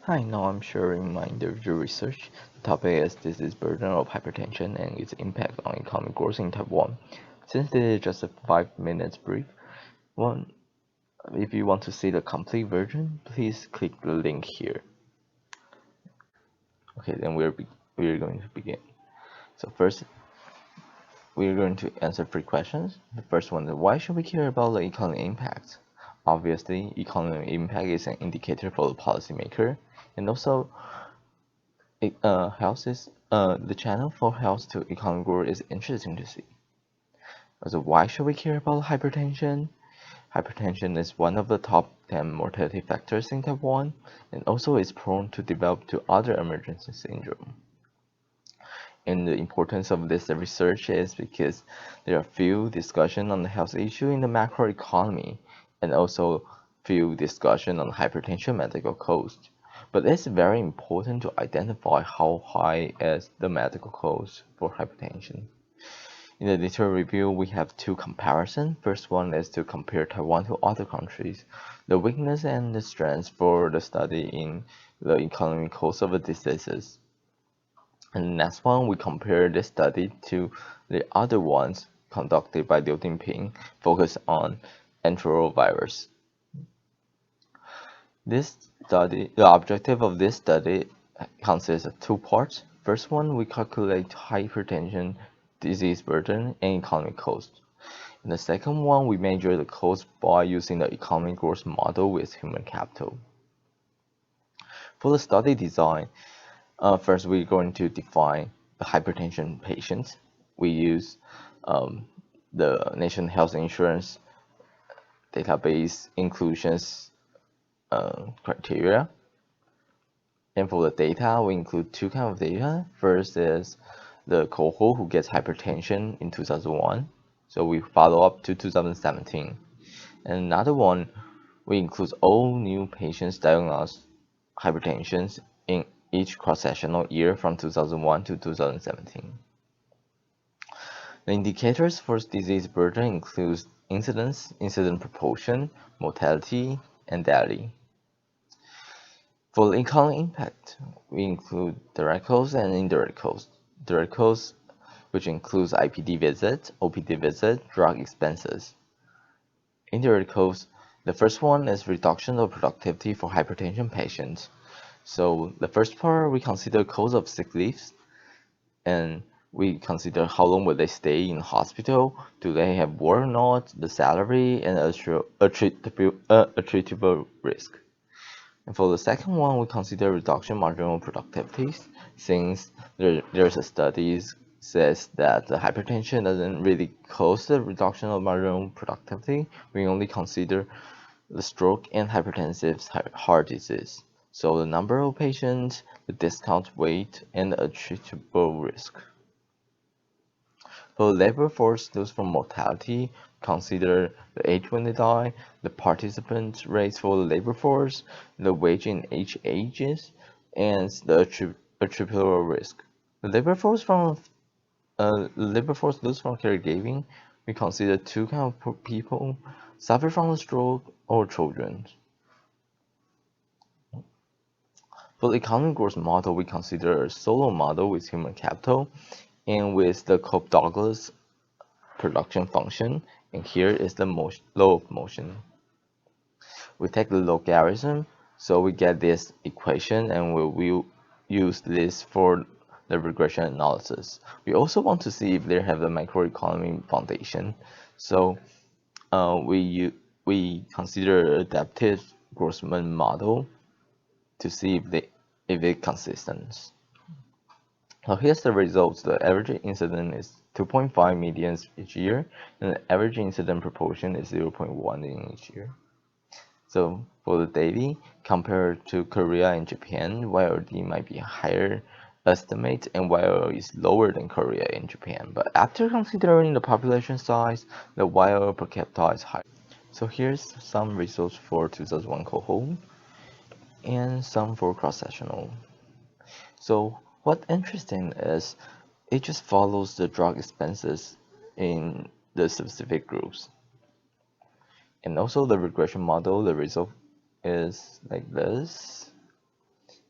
Hi, now I'm sharing my individual research. The topic is disease burden of hypertension and its impact on economic growth in Taiwan. Since this is just a 5 minutes brief, one, if you want to see the complete version, please click the link here. Okay, then we're going to begin. So first, we're going to answer 3 questions. The first one is why should we care about the economic impact? Obviously, economic impact is an indicator for the policymaker, and also the channel for health to economic growth is interesting to see. So why should we care about hypertension? Hypertension is one of the top 10 mortality factors in Taiwan and also is prone to develop to other emergency syndrome. And the importance of this research is because there are few discussion on the health issue in the macroeconomy and also few discussion on hypertension medical cost. But it's very important to identify how high is the medical cost for hypertension. In the literature review, we have 2 comparisons. First one is to compare Taiwan to other countries, the weakness and the strengths for the study in the economic cost of the diseases. And the next one, we compare this study to the other ones conducted by Liu Dingping, focused on enterovirus. The objective of this study consists of 2 parts. First one, we calculate hypertension disease burden and economic cost. And the second one, we measure the cost by using the economic growth model with human capital. For the study design, first, we're going to define the hypertension patients. We use the National Health Insurance database inclusions criteria. And for the data, we include 2 kinds of data. First is the cohort who gets hypertension in 2001. So we follow up to 2017. And another one, we include all new patients diagnosed hypertension in each cross-sectional year from 2001 to 2017. The indicators for disease burden include incidence, incident proportion, mortality, and daily. For the economic impact, we include direct costs and indirect costs. Direct costs, which includes IPD visit, OPD visit, drug expenses. Indirect costs, the first one is reduction of productivity for hypertension patients. So the first part, we consider cost of sick leaves, and we consider how long will they stay in hospital, do they have work or not, the salary, and attributable risk. And for the second one, we consider reduction marginal productivities, since there's a study says that the hypertension doesn't really cause the reduction of marginal productivity. We only consider the stroke and hypertensive heart disease. So the number of patients, the discount rate, and the attributable risk. For labor force loss from mortality, consider the age when they die, the participant rates for the labor force, the wage in each ages, and the attributable risk. The labor force loss from caregiving, we consider 2 kinds of people: suffer from a stroke or children. For the economic growth model, we consider a solo model with human capital and with the Cope-Douglas production function, and here is the law of motion. We take the logarithm, so we get this equation, and we'll use this for the regression analysis. We also want to see if they have the macroeconomic foundation, so we consider adaptive growth model to see if it's consistent. Now here's the results. The average incident is 2.5 million each year, and the average incident proportion is 0.1 in each year. So for the daily, compared to Korea and Japan, YOD might be higher estimate and YOD is lower than Korea and Japan. But after considering the population size, the YOD per capita is higher. So here's some results for 2001 cohort and some for cross-sectional. So what's interesting is it just follows the drug expenses in the specific groups. And also the regression model, the result is like this.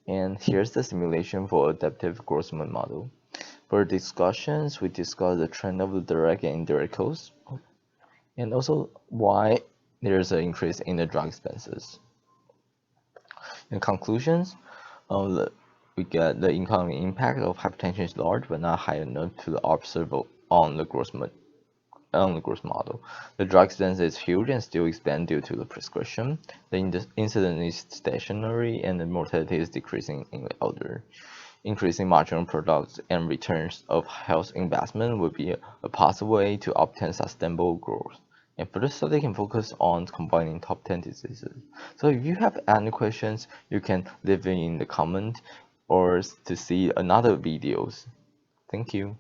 And here's the simulation for adaptive growth model. For discussions, we discuss the trend of the direct and indirect costs, and also why there's an increase in the drug expenses. In conclusions, we get the economic impact of hypertension is large, but not high enough to observe on the growth model. The drug expense is huge and still expand due to the prescription. The incidence is stationary and the mortality is decreasing in the elder. Increasing marginal products and returns of health investment would be a possible way to obtain sustainable growth. And further study can focus on combining top 10 diseases. So if you have any questions, you can leave it in the comment or to see another videos. Thank you.